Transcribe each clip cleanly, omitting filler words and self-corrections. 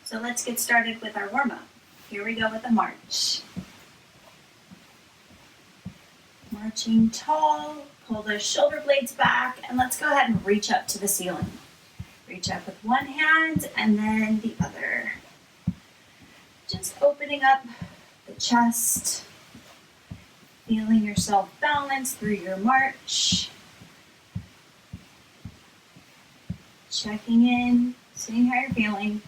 So let's get started with our warm-up. Here we go with the march. Marching tall, pull those shoulder blades back, and let's go ahead and reach up to the ceiling. Reach up with one hand and then the other. Just opening up the chest, feeling yourself balance through your march. Checking in, seeing how you're feeling.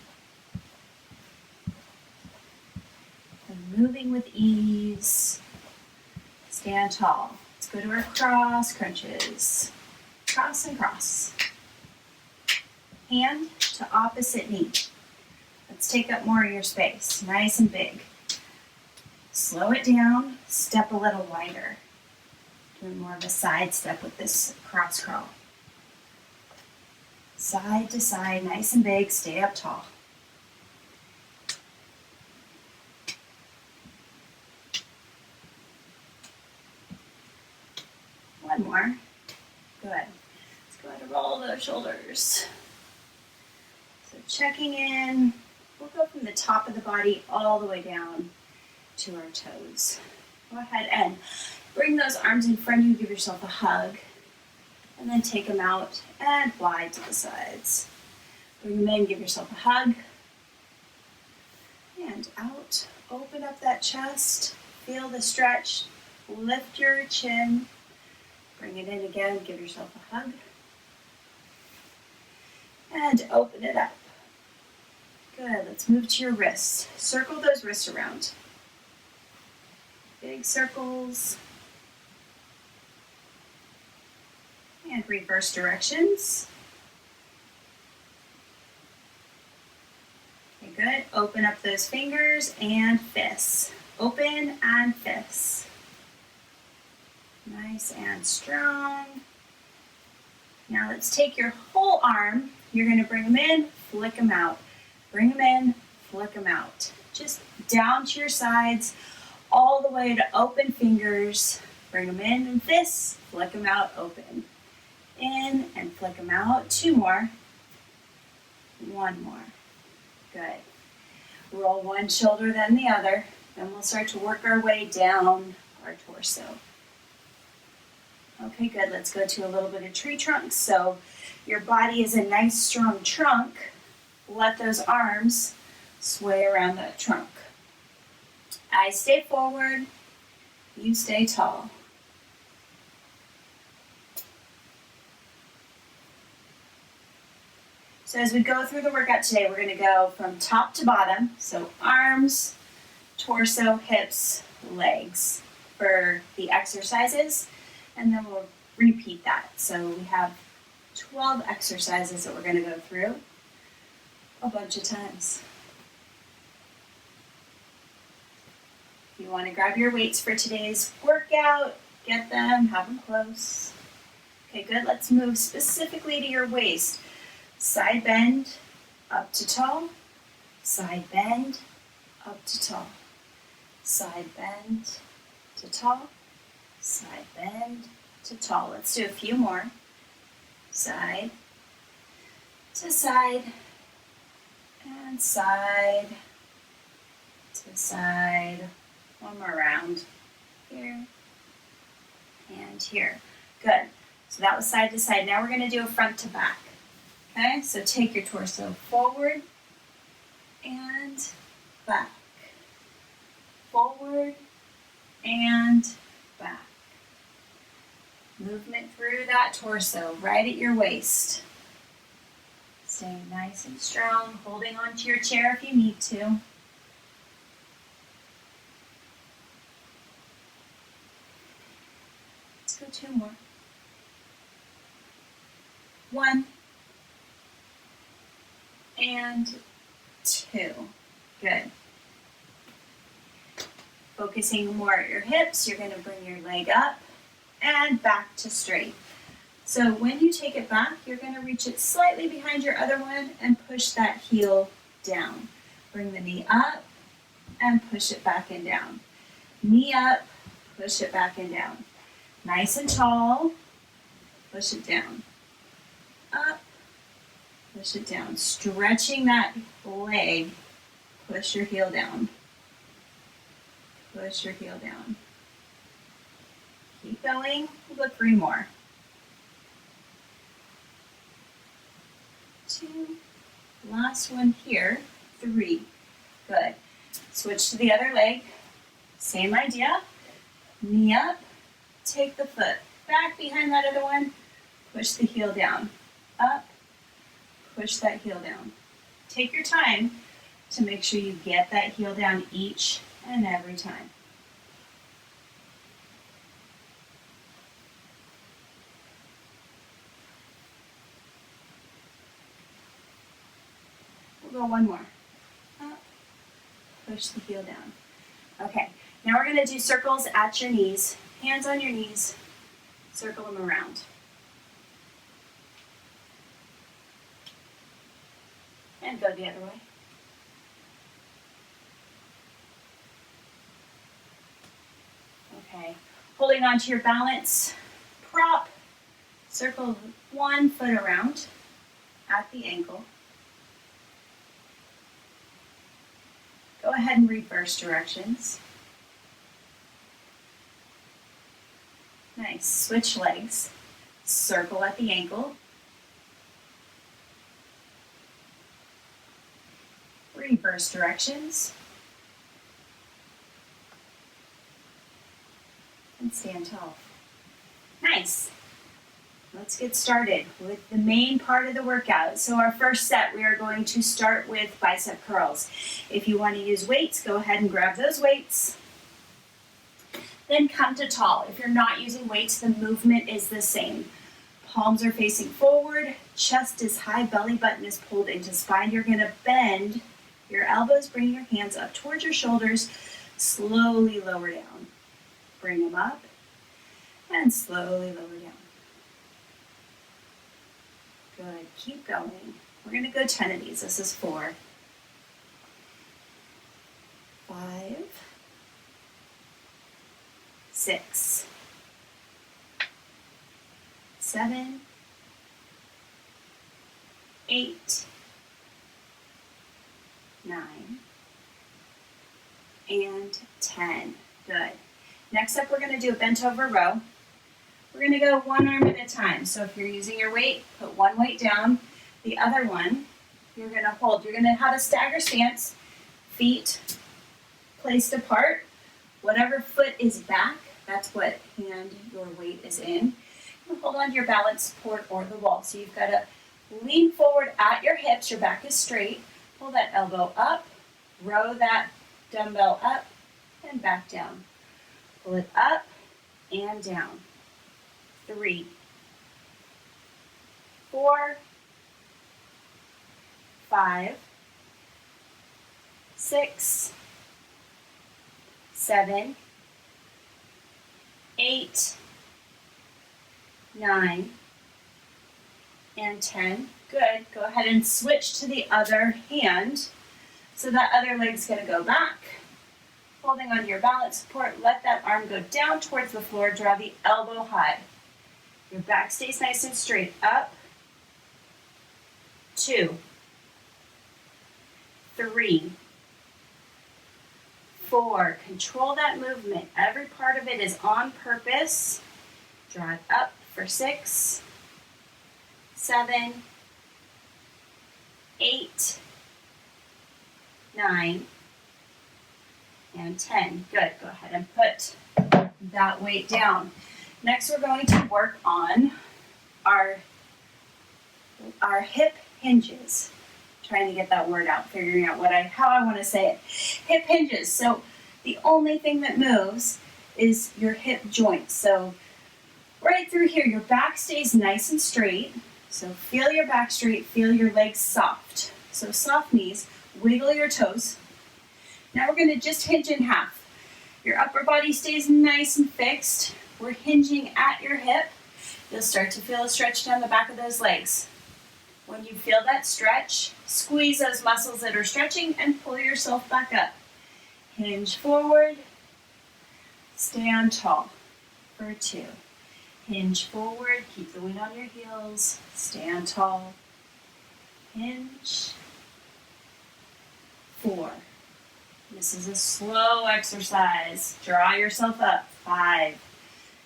And moving with ease. Stand tall. Let's go to our cross crunches. Cross and cross. Hand to opposite knee. Let's take up more of your space, nice and big. Slow it down, step a little wider. Doing more of a side step with this cross crawl. Side to side, nice and big, stay up tall. One more. Good. Let's go ahead and roll those shoulders. So checking in, we'll go from the top of the body all the way down to our toes. Go ahead and bring those arms in front of you, give yourself a hug, and then take them out and wide to the sides. Bring them in, give yourself a hug, and out. Open up that chest, feel the stretch, lift your chin, bring it in again, give yourself a hug, and open it up. Good, let's move to your wrists. Circle those wrists around. Big circles. And reverse directions. Okay, good. Open up those fingers and fists. Open and fists. Nice and strong. Now let's take your whole arm. You're going to bring them in, flick them out. Bring them in, flick them out. Just down to your sides, all the way to open fingers. Bring them in and fists, flick them out, open. In and flick them out. Two more. One more. Good. Roll one shoulder, then the other. Then we'll start to work our way down our torso. Okay, good. Let's go to a little bit of tree trunk. So your body is a nice strong trunk. Let those arms sway around that trunk. I stay forward, you stay tall. So as we go through the workout today, we're going to go from top to bottom. So arms, torso, hips, legs for the exercises. And then we'll repeat that. So we have 12 exercises that we're going to go through a bunch of times. If you want to grab your weights for today's workout, get them, have them close. Okay, good. Let's move specifically to your waist. Side bend, up to tall. Side bend, up to tall. Side bend to tall. Side bend to tall. Let's do a few more. Side to side. And side to side. One more round. Here and here. Good. So that was side to side. Now we're going to do a front to back. Okay, so take your torso forward and back. Forward and back. Movement through that torso, right at your waist. Staying nice and strong, holding onto your chair if you need to. Let's go two more. One. And two. Good. Focusing more at your hips, you're going to bring your leg up and back to straight. So when you take it back, you're going to reach it slightly behind your other one and push that heel down. Bring the knee up and push it back and down. Knee up, push it back and down. Nice and tall, push it down. Up, push it down. Stretching that leg Push your heel down. Push your heel down. Keep going. We'll go 3 more. 2. Last one here. 3. Good. Switch to the other leg. Same idea. Knee up. Take the foot back behind that other one. Push the heel down. Up. Push that heel down. Take your time to make sure you get that heel down each and every time. We'll go 1 more. Up. Push the heel down. Okay, now we're going to do circles at your knees. Hands on your knees. Circle them around. And go the other way. Okay, holding on to your balance, prop, circle 1 foot around at the ankle. Go ahead and reverse directions. Nice, switch legs, circle at the ankle. Reverse directions. And stand tall. Nice. Let's get started with the main part of the workout. So our first set, we are going to start with bicep curls. If you want to use weights, go ahead and grab those weights. Then come to tall. If you're not using weights, the movement is the same. Palms are facing forward, chest is high, belly button is pulled into spine. You're going to bend your elbows, bring your hands up towards your shoulders, slowly lower down. Bring them up and slowly lower down. Good, keep going. We're going to go 10 of these. This is 4, 5, 6, 7, 8, 9, and 10. Good. Next up, we're going to do a bent over row. We're going to go 1 arm at a time. So if you're using your weight, put 1 weight down. The other one, you're going to hold. You're going to have a stagger stance, feet placed apart. Whatever foot is back, that's what hand your weight is in. You hold on to your balance support or the wall. So you've got to lean forward at your hips. Your back is straight. Pull that elbow up. Row that dumbbell up and back down. Pull it up and down. 3, 4, 5, 6, 7, 8, 9, and 10. Good. Go ahead and switch to the other hand. So that other leg's going to go back. Holding on to your balance support, let that arm go down towards the floor. Draw the elbow high. Your back stays nice and straight. Up. 2, 3, 4. Control that movement. Every part of it is on purpose. Draw it up for 6, 7, 8, 9, and 10. Good. Go ahead and put that weight down. Next, we're going to work on our hip hinges. Trying to get that word out, figuring out how I want to say it. Hip hinges. So the only thing that moves is your hip joints. So right through here, your back stays nice and straight. So feel your back straight, feel your legs soft. So soft knees, wiggle your toes. Now we're going to just hinge in half. Your upper body stays nice and fixed. We're hinging at your hip. You'll start to feel a stretch down the back of those legs. When you feel that stretch, squeeze those muscles that are stretching and pull yourself back up. Hinge forward, stand tall for 2. Hinge forward, keep the weight on your heels, stand tall. Hinge, 4, This is a slow exercise. Draw yourself up. 5.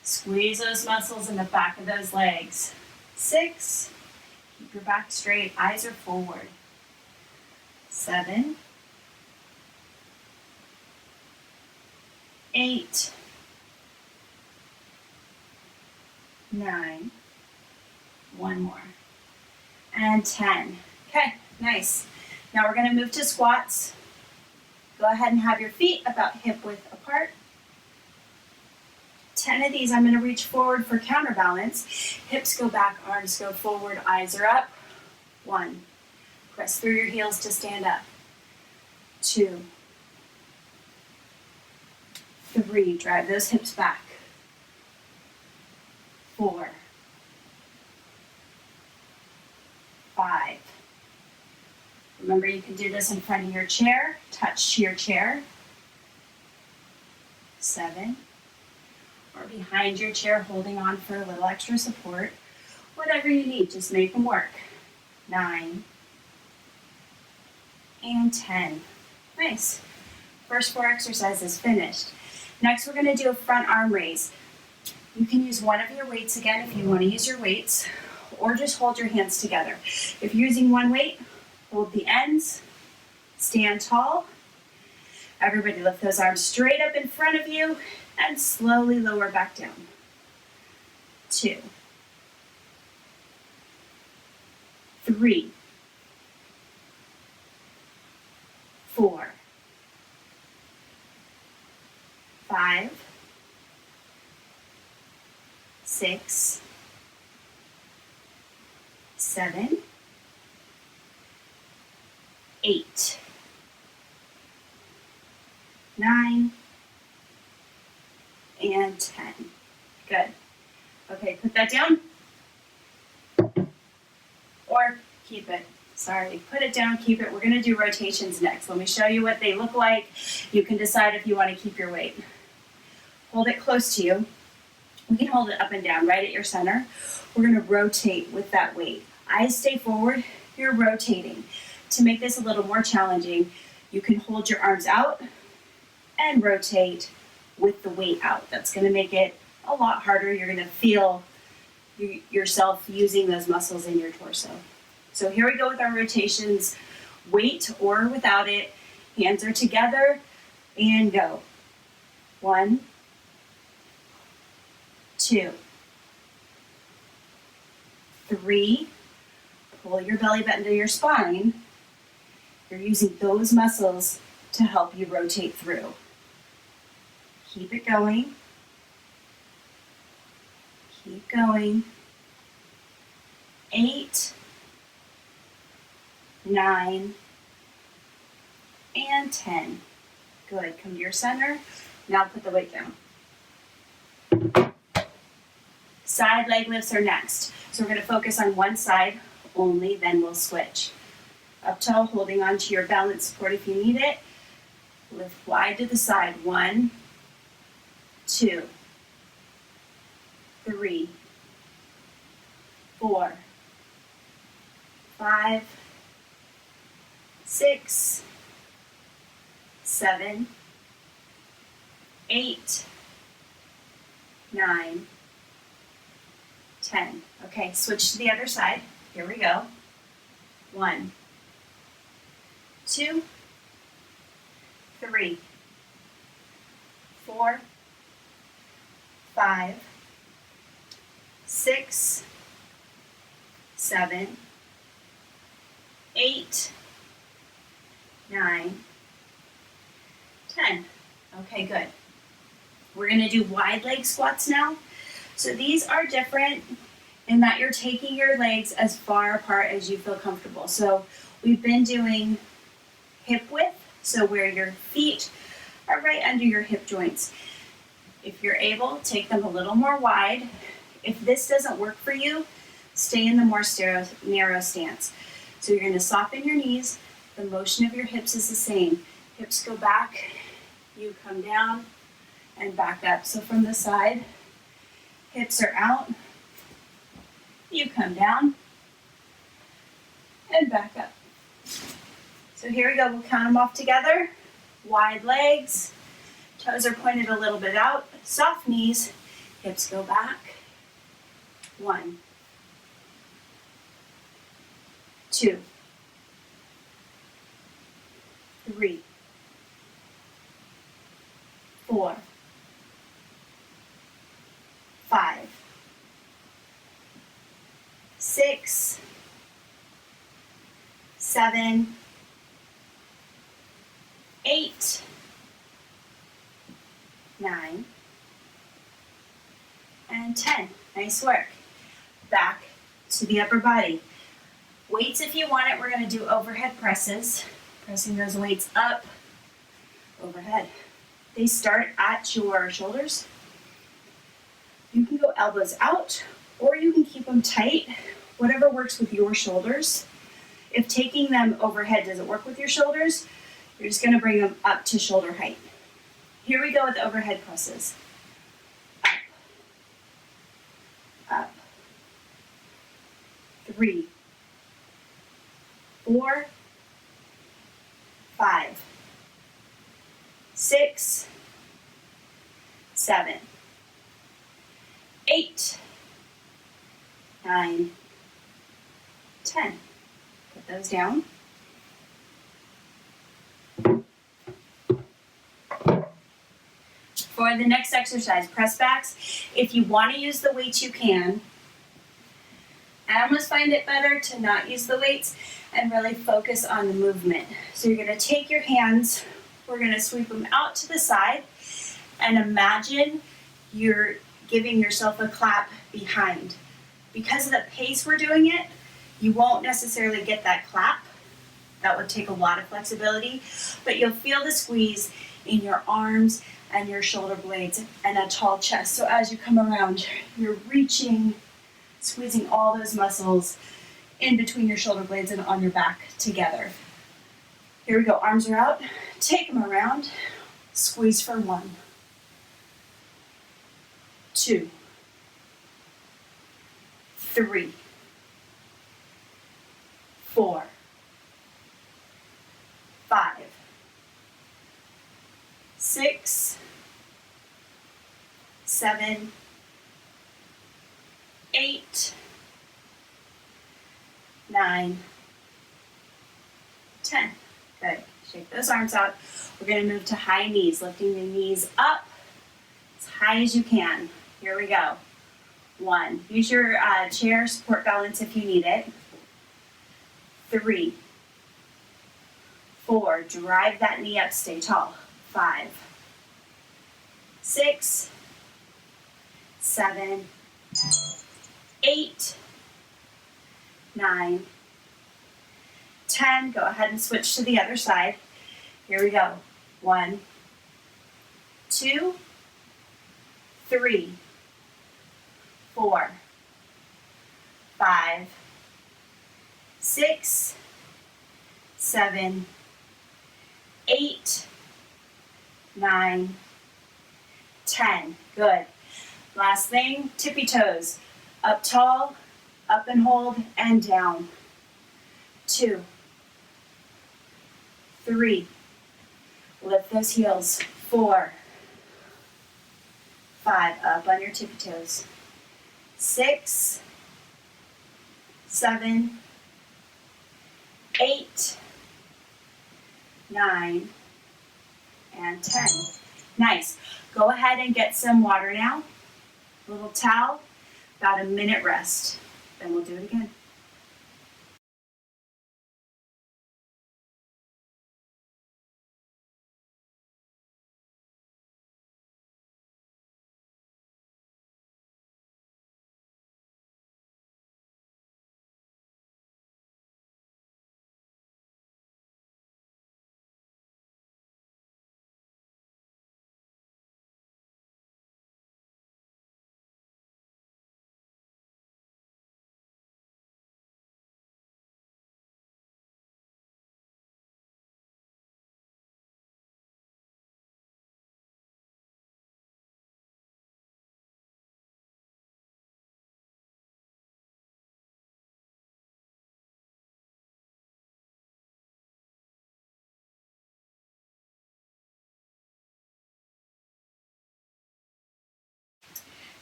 Squeeze those muscles in the back of those legs. 6. Keep your back straight. Eyes are forward. 7. 8. 9. One more. And 10. Okay, nice. Now we're going to move to squats. Go ahead and have your feet about hip width apart. 10 of these, I'm going to reach forward for counterbalance. Hips go back, arms go forward, eyes are up. 1. Press through your heels to stand up. 2. 3. Drive those hips back. 4. 5. Remember, you can do this in front of your chair. Touch to your chair. 7. Or behind your chair, holding on for a little extra support. Whatever you need, just make them work. 9. And 10. Nice. First 4 exercises finished. Next, we're going to do a front arm raise. You can use one of your weights again if you want to use your weights, or just hold your hands together. If you're using one weight, hold the ends, stand tall. Everybody lift those arms straight up in front of you and slowly lower back down. 2. 3. 4. 5. 6. 7. 8. 9. And 10. Good. Okay, put that down. Or keep it. Sorry, put it down, keep it. We're going to do rotations next. Let me show you what they look like. You can decide if you want to keep your weight. Hold it close to you. We can hold it up and down right at your center. We're going to rotate with that weight. Eyes stay forward. You're rotating. To make this a little more challenging, you can hold your arms out and rotate with the weight out. That's going to make it a lot harder. You're going to feel yourself using those muscles in your torso. So here we go with our rotations, weight or without it. Hands are together and go. 1, 2, 3. Pull your belly button to your spine. You're using those muscles to help you rotate through. Keep it going. Keep going. 8, 9, and 10. Good. Come to your center. Now put the weight down. Side leg lifts are next. So we're going to focus on one side only, then we'll switch. Up tall, holding on to your balance support if you need it. Lift wide to the side. 1, 2, 3, 4, 5, 6, 7, 8, 9, 10. Okay, switch to the other side. Here we go. 1, 2, 3, 4, 5, 6, 7, 8, 9, 10. Okay, good. We're going to do wide leg squats now. So these are different in that you're taking your legs as far apart as you feel comfortable. So we've been doing hip width, so where your feet are right under your hip joints. If you're able, take them a little more wide. If this doesn't work for you, stay in the more narrow stance. So you're going to soften your knees. The motion of your hips is the same. Hips go back, you come down, and back up. So from the side, hips are out, you come down, and back up. So here we go, we'll count them off together. Wide legs, toes are pointed a little bit out, soft knees, hips go back. 1, 2, 3, 4, 5, 6, 7, 8, 9, and 10. Nice work. Back to the upper body. Weights if you want it, we're going to do overhead presses. Pressing those weights up, overhead. They start at your shoulders. You can go elbows out, or you can keep them tight, whatever works with your shoulders. If taking them overhead doesn't work with your shoulders, you're just going to bring them up to shoulder height. Here we go with overhead presses. Up, 3, 4, 5, 6, 7, 8, 9, 10. Put those down. For the next exercise, press backs. If you want to use the weights, you can. I almost find it better to not use the weights and really focus on the movement. So you're going to take your hands, we're going to sweep them out to the side, and imagine you're giving yourself a clap behind. Because of the pace we're doing it, you won't necessarily get that clap. That would take a lot of flexibility, but you'll feel the squeeze in your arms and your shoulder blades and a tall chest. So as you come around, you're reaching, squeezing all those muscles in between your shoulder blades and on your back together. Here we go, arms are out, take them around, squeeze for 1, 2, 3, 4, 5, 6, 7, 8, 9, 10. Good. Shake those arms out. We're going to move to high knees, lifting the knees up as high as you can. Here we go. 1. Use your chair support balance if you need it. 3, 4. Drive that knee up. Stay tall. 5, 6, 7, 8, 9, 10. Go ahead and switch to the other side. Here we go. 1, 2, 3, 4, 5, 6, 7, 8, 9, 10. Good. Last thing, tippy toes. Up tall, up and hold, and down. 2, 3, lift those heels. 4, 5, up on your tippy toes. 6, 7, 8, 9, and 10. Nice. Go ahead and get some water now. A little towel, about a minute rest. Then we'll do it again.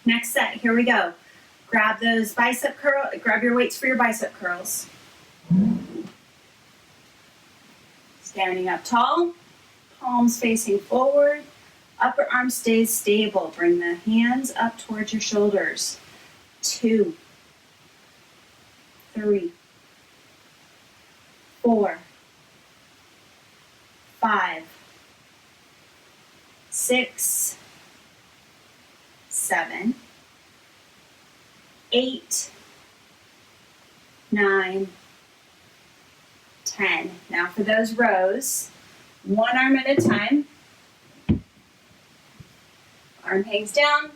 Next set, here we go. Grab those grab your weights for your bicep curls. Standing up tall, palms facing forward, upper arm stays stable. Bring the hands up towards your shoulders. 2, 3, 4, 5, 6, 7, 8, 9, 10. Now for those rows, one arm at a time. Arm hangs down,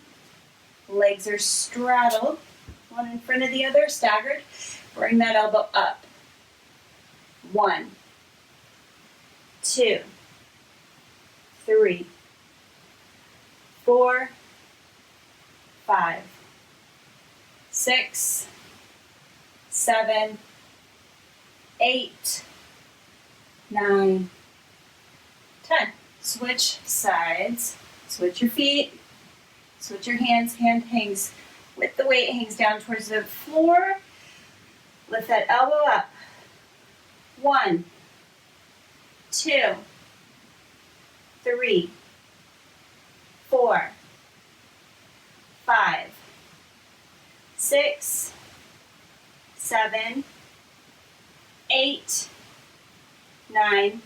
legs are straddled, one in front of the other, staggered. Bring that elbow up. 1, 2, 3, 4, 5, 6, 7, 8, 9, 10. Switch sides, switch your feet, switch your hands. Hand hangs with the weight, hangs down towards the floor. Lift that elbow up. 1, 2, 3, 4, 5, 6, 7, 8, 9,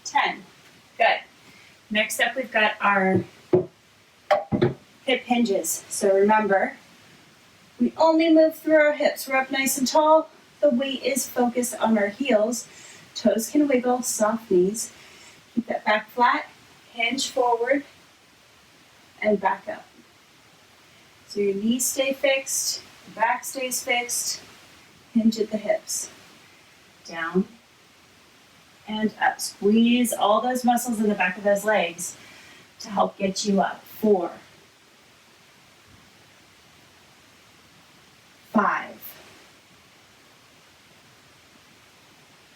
10. Good. Next up, we've got our hip hinges. So remember, we only move through our hips. We're up nice and tall. The weight is focused on our heels. Toes can wiggle, soft knees. Keep that back flat, hinge forward, and back up. So your knees stay fixed, the back stays fixed, hinge at the hips. Down and up. Squeeze all those muscles in the back of those legs to help get you up. 4, 5,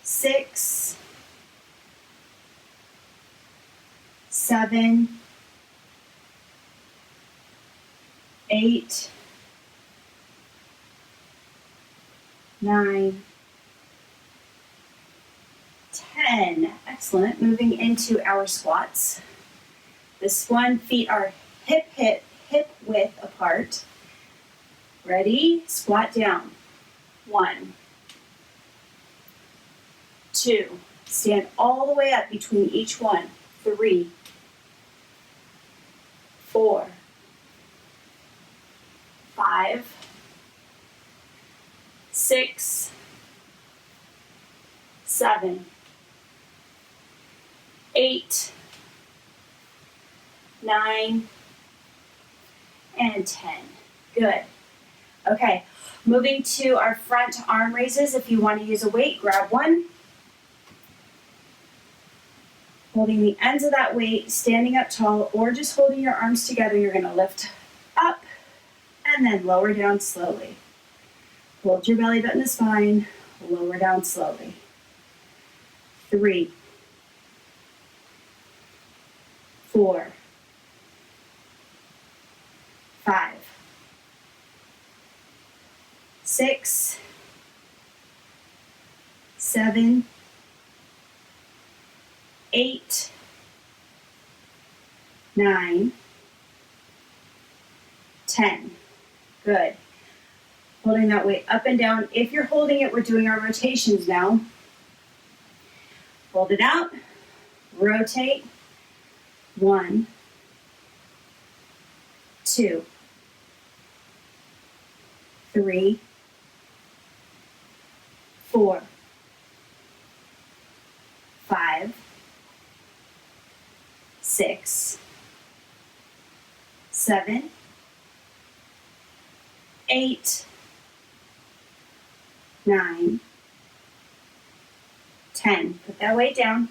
6, 7, 8, 9, 10. Excellent. Moving into our squats. This one, feet are hip width apart. Ready? Squat down. 1, 2. Stand all the way up between each one. 3, 4, 5, 6, 7, 8, 9, and 10. Good. Okay, moving to our front arm raises. If you want to use a weight, grab one. Holding the ends of that weight, standing up tall, or just holding your arms together, you're going to lift up and then lower down slowly. Hold your belly button to spine, lower down slowly. 3, 4, 5, 6, 7, 8, 9, 10. Good. Holding that weight up and down. If you're holding it, we're doing our rotations now. Hold it out, rotate. 1, 2, 3, 4, 5, 6, 7, 8, 9, 10. Put that weight down.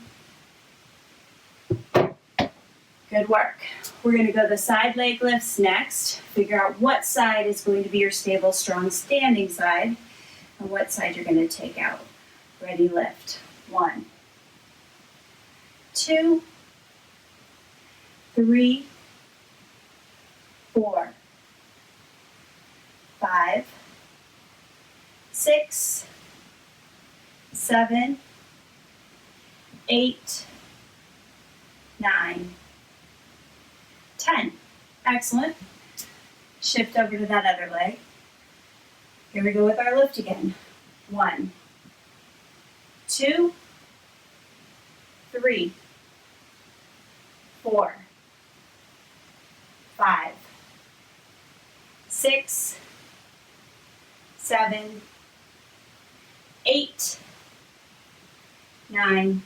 Good work. We're going to go the side leg lifts next. Figure out what side is going to be your stable, strong, standing side, and what side you're going to take out. Ready, lift. 1, 2, 3, 4, 5, 6, 7, 8, 9, 10. Excellent. Shift over to that other leg. Here we go with our lift again. 1, 2, 3, 4, 5, 6, 7, 8, 9,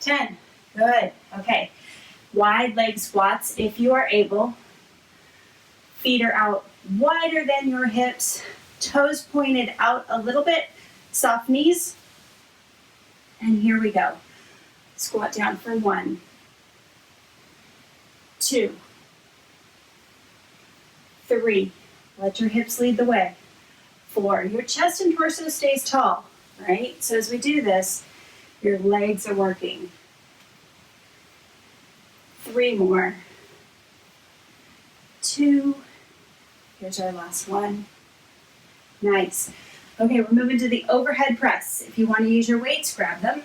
10. Good. Okay. Wide leg squats if you are able. Feet are out wider than your hips. Toes pointed out a little bit. Soft knees. And here we go. Squat down for 1, 2, 3. Let your hips lead the way. 4. Your chest and torso stays tall, right? So as we do this, your legs are working. 3 more. 2. Here's our last one. Nice. Okay, we're moving to the overhead press. If you want to use your weights, grab them.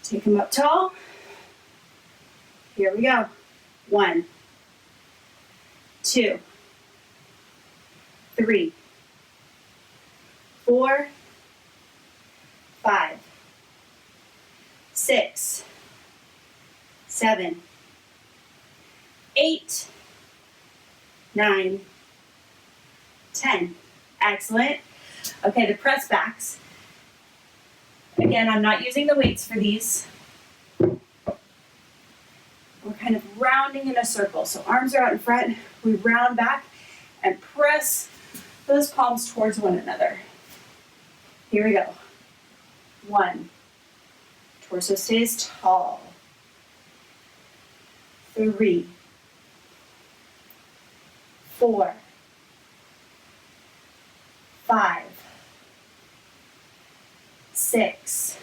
Take them up tall. Here we go. 1, 2, 3, 4, 5, 6, 7, 8, 9, 10. Excellent. Okay, the press backs. Again, I'm not using the weights for these. We're kind of rounding in a circle. So arms are out in front. We round back and press those palms towards one another. Here we go. 1. Torso stays tall. 3, 4, 5, 6,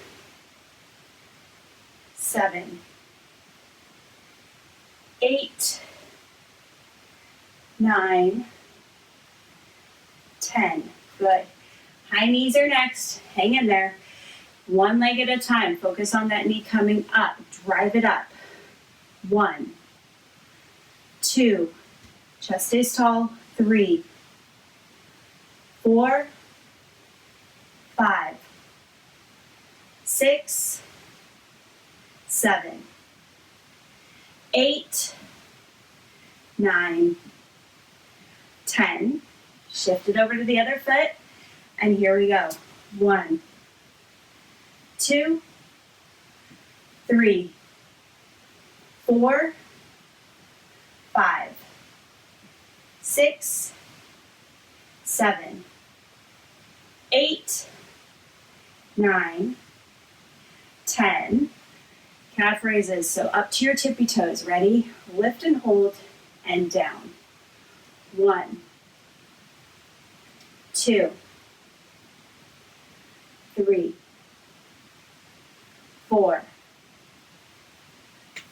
7, 8, 9, 10. Good. High knees are next. Hang in there. One leg at a time. Focus on that knee coming up. Drive it up. 1, 2. Chest stays tall. 3, 4, 5, 6, 7, 8, 9, 10. Shift it over to the other foot. And here we go. 1, 2, 3, 4, 5, 6, 7, 8, 9, 10. Calf raises, so up to your tippy toes. Ready? Lift and hold and down. 1, 2, 3, 4,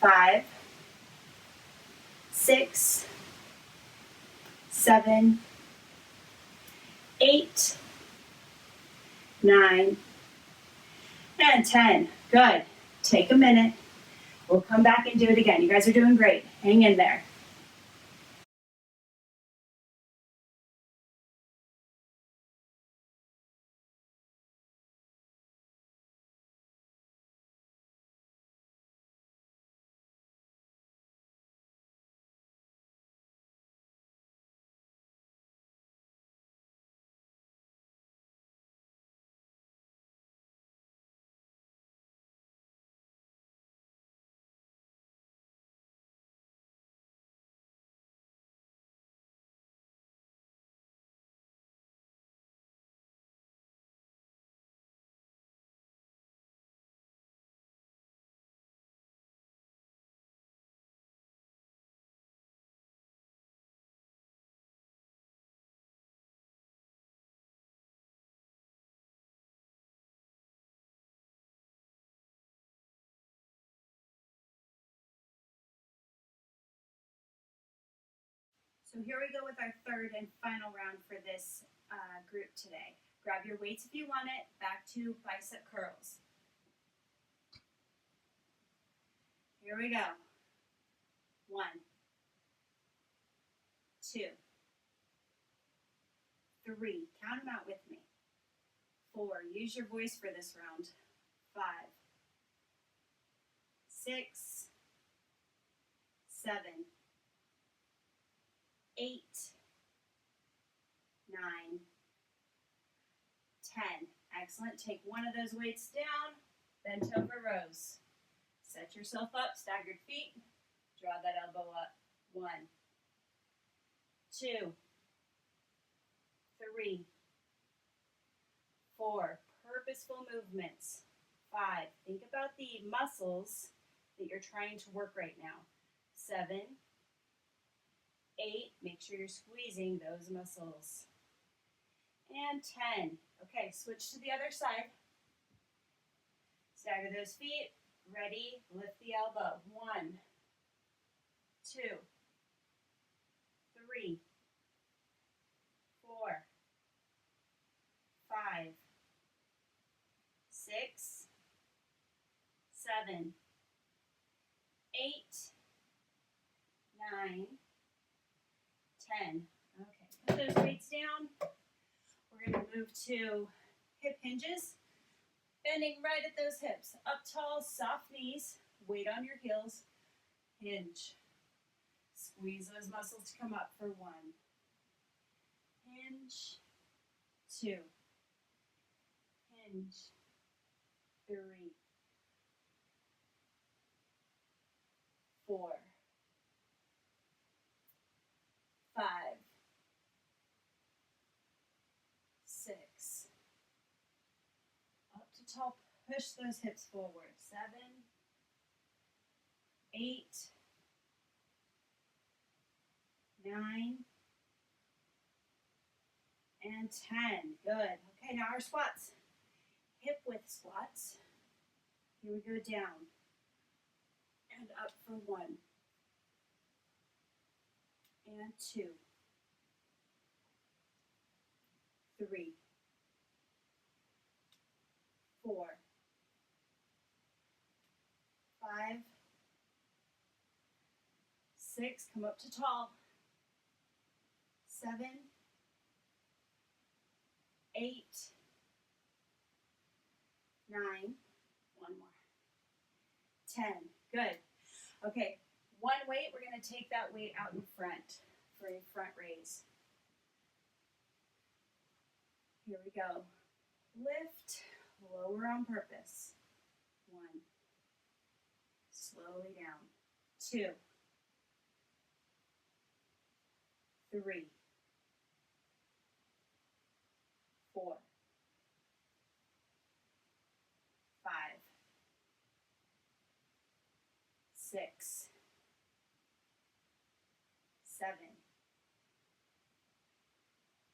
5, 6, 7, 8, 9, and 10. Good. Take a minute. We'll come back and do it again. You guys are doing great. Hang in there. So here we go with our third and final round for this group today. Grab your weights if you want it. Back to bicep curls. Here we go. 1, 2, 3. Count them out with me. 4. Use your voice for this round. 5, 6, 7, 8, 9, 10. Excellent. Take one of those weights down, bent over rows. Set yourself up, staggered feet. Draw that elbow up. 1, 2, 3, 4. Purposeful movements. 5. Think about the muscles that you're trying to work right now. 7, 8. Make sure you're squeezing those muscles. And 10. Okay, switch to the other side. Stagger those feet. Ready, lift the elbow. 1, 2, 3, 4, 5, 6, 7, 8, 9, 10. Okay, put those weights down. We're going to move to hip hinges. Bending right at those hips. Up tall, soft knees. Weight on your heels. Hinge. Squeeze those muscles to come up for 1. Hinge. 2. Hinge. 3. 4. 5. 6. Up to tall, push those hips forward. 7, 8, 9, and 10. Good. Okay, now our squats. Hip width squats. Here we go down and up for 1 and 2, 3, 4, 5, 6, come up to tall. 7, 8, 9, one more. 10, good. Okay, one weight, we're going to take that weight out in front for a front raise. Here we go. Lift, lower on purpose. 1, slowly down. 2, 3, 4, 5, 6, 7,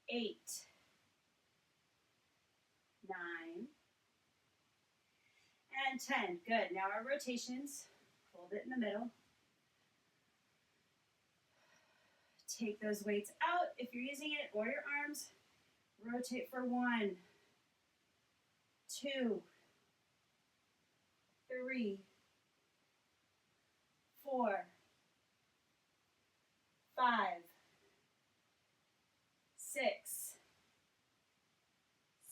8, 9, and 10. Good. Now our rotations. Hold it in the middle. Take those weights out if you're using it, or your arms. Rotate for 1, 2, 3, 4, 5, 6,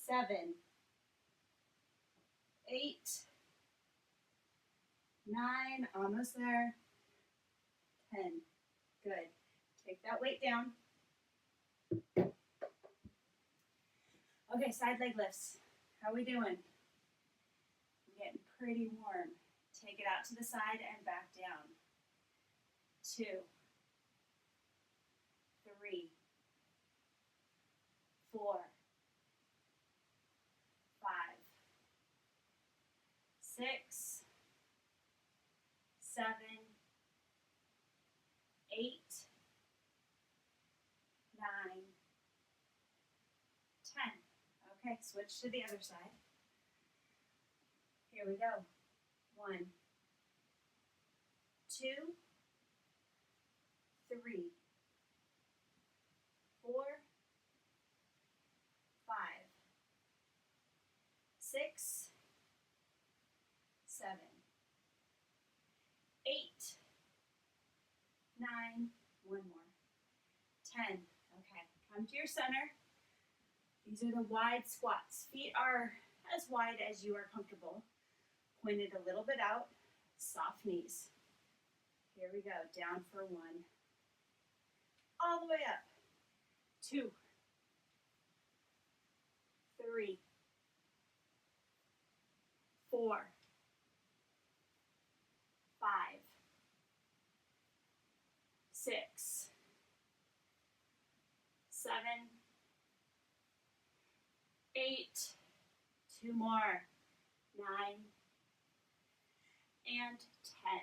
7, 8, 9, almost there, 10. Good. Take that weight down. Okay, side leg lifts. How are we doing? I'm getting pretty warm. Take it out to the side and back down. 2, 3, 4, 5, 6, 7, 8, 9, 10. Okay, switch to the other side. Here we go. 1, 2, 3, 9, one more, 10. Okay, come to your center. These are the wide squats. Feet are as wide as you are comfortable. Pointed a little bit out, soft knees. Here we go, down for 1. All the way up. 2, 3, 4, 5, 6, 7, 8, 2 more, 9, and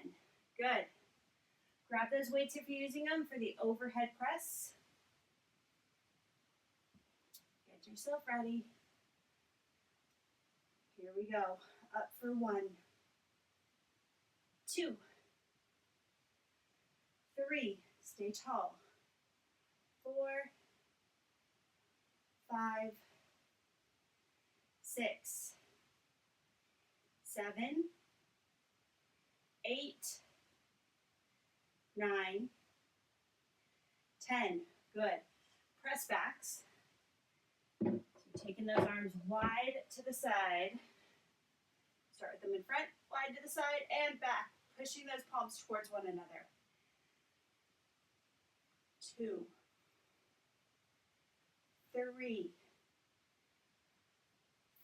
10. Good. Grab those weights if you're using them for the overhead press. Get yourself ready. Here we go. Up for 1, 2, 3, stay tall, 4, 5, 6, 7, 8, 9, 10. Good. Press backs. So taking those arms wide to the side. Start with them in front, wide to the side, and back. Pushing those palms towards one another. 2, 3,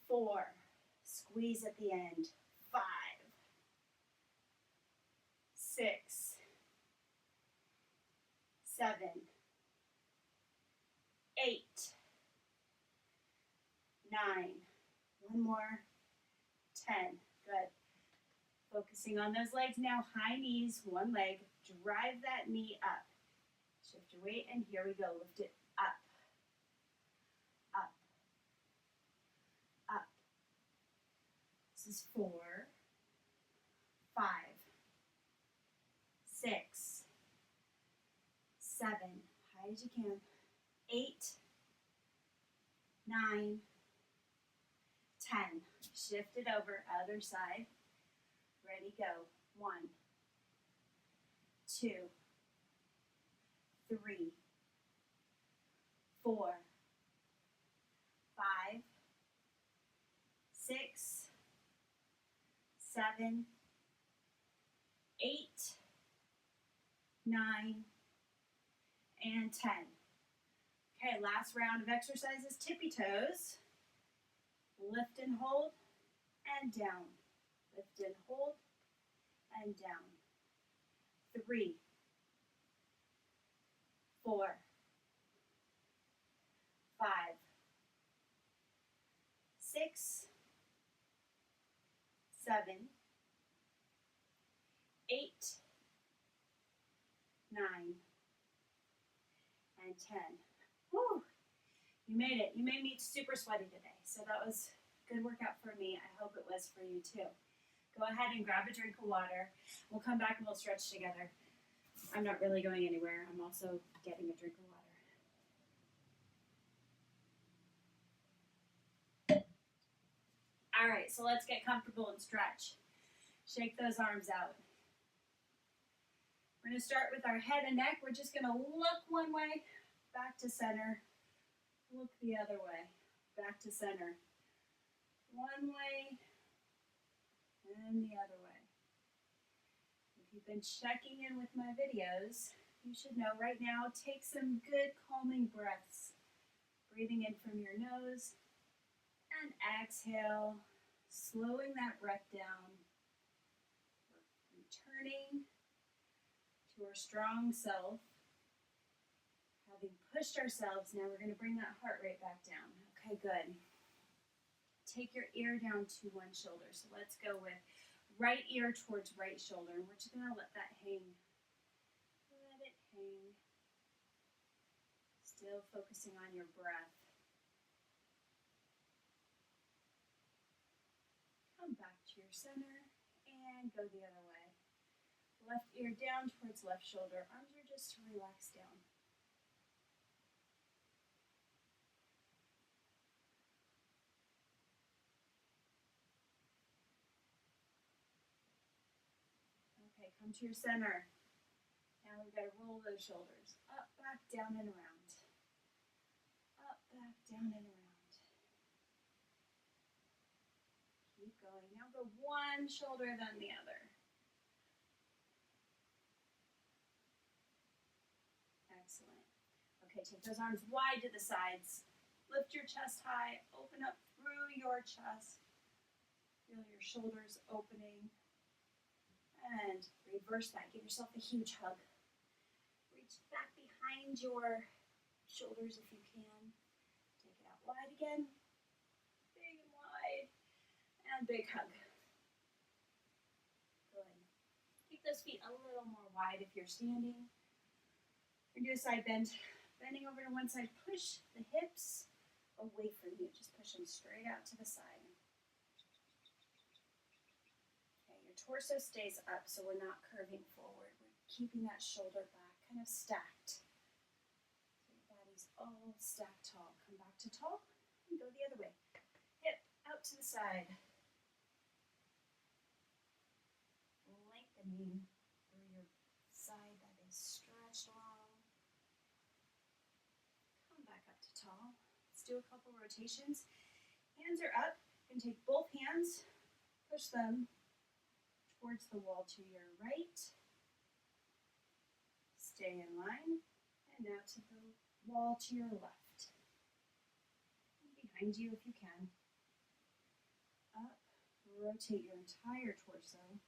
4. Squeeze at the end. 5, 6, 7, 8, 9. One more. 10. Good. Focusing on those legs now. High knees, one leg. Drive that knee up. Shift your weight, and here we go. Lift it up. Up. Up. This is 4, 5, 6, 7. High as you can. 8, 9, 10. Shift it over, other side. Ready, go. 1, 2, 3, 4, 5, 6, 7, 8, 9, and 10. Okay, last round of exercises, tippy toes. Lift and hold, and down. Lift and hold, and down. 3, 4, 5, 6, 7, 8, 9, and 10. Woo! You made it. You made me super sweaty today. So that was a good workout for me. I hope it was for you too. Go ahead and grab a drink of water. We'll come back and we'll stretch together. I'm not really going anywhere. I'm also getting a drink of water. All right, so let's get comfortable and stretch. Shake those arms out. We're going to start with our head and neck. We're just going to look one way, back to center. Look the other way, back to center. One way and the other way. If you've been checking in with my videos, you should know right now, take some good calming breaths. Breathing in from your nose and exhale, slowing that breath down. We're returning to our strong self. Having pushed ourselves, now we're going to bring that heart rate back down. Okay, good. Take your ear down to one shoulder. So let's go with right ear towards right shoulder. And we're just going to let that hang. Let it hang. Still focusing on your breath. Come back to your center and go the other way. Left ear down towards left shoulder. Arms are just to relax down. Okay, come to your center. Now we're we've got to roll those shoulders. Up, back, down, and around. Up, back, down, and around. Keep going. Now go one shoulder, then the other. Excellent. Okay, take those arms wide to the sides. Lift your chest high. Open up through your chest. Feel your shoulders opening. And reverse that. Give yourself a huge hug. Reach back behind your shoulders if you can. Take it out wide again. Big and wide. And big hug. Good. Keep those feet a little more wide if you're standing. We're going to do a side bend. Bending over to one side. Push the hips away from you. Just push them straight out to the side. Okay, your torso stays up, so we're not curving forward. We're keeping that shoulder back, kind of stacked. So your body's all stacked tall. Come back to tall and go the other way. Hip out to the side. Lengthening through your side that is stretched long. Come back up to tall. Let's do a couple rotations. Hands are up. You can take both hands, push them towards the wall to your right. Stay in line. And now to the wall to your left. And behind you if you can. Up. Rotate your entire torso.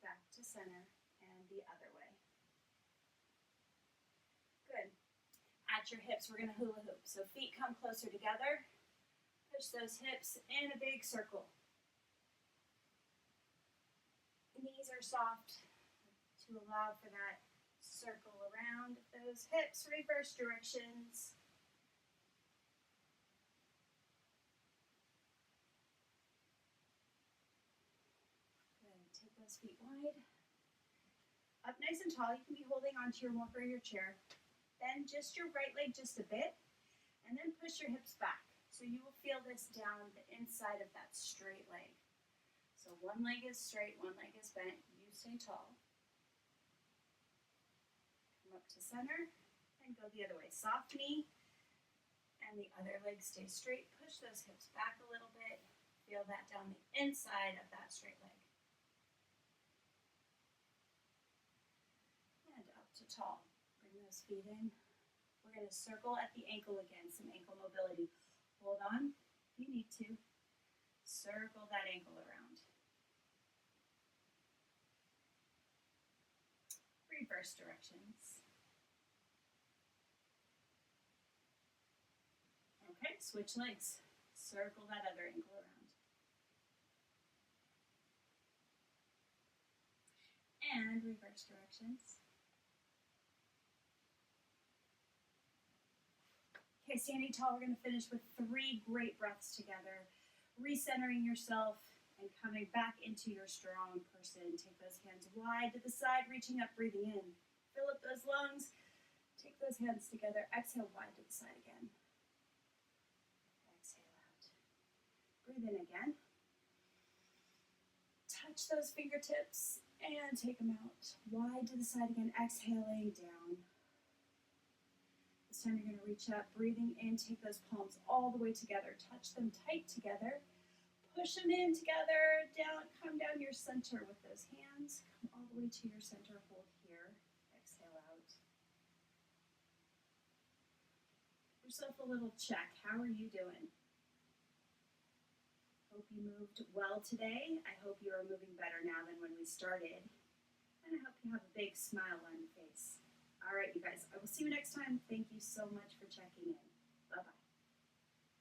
Back to center and the other way. Good. At your hips, we're going to hula hoop. So feet come closer together. Push those hips in a big circle. Knees are soft to allow for that circle around those hips. Reverse directions. Good. Take those feet wide. Up nice and tall. You can be holding onto your walker or your chair. Bend just your right leg just a bit, and then push your hips back. So you will feel this down the inside of that straight leg. So one leg is straight, one leg is bent. You stay tall. Come up to center and go the other way. Soft knee, and the other leg stays straight. Push those hips back a little bit. Feel that down the inside of that straight leg. And up to tall. Bring those feet in. We're going to circle at the ankle again, some ankle mobility. Hold on if you need to. Circle that ankle around. Reverse directions. Okay, switch legs. Circle that other ankle around. And reverse directions. Okay, standing tall, we're going to finish with 3 great breaths together. Recentering yourself and coming back into your strong person. Take those hands wide to the side, reaching up, breathing in. Fill up those lungs. Take those hands together. Exhale wide to the side again. Exhale out. Breathe in again. Touch those fingertips and take them out. Wide to the side again. Exhaling down. This time you're going to reach up, breathing in, take those palms all the way together. Touch them tight together. Push them in together, down, come down your center with those hands. Come all the way to your center, hold here. Exhale out. Give yourself a little check. How are you doing? Hope you moved well today. I hope you are moving better now than when we started. And I hope you have a big smile on your face. All right, you guys, I will see you next time. Thank you so much for checking in. Bye-bye.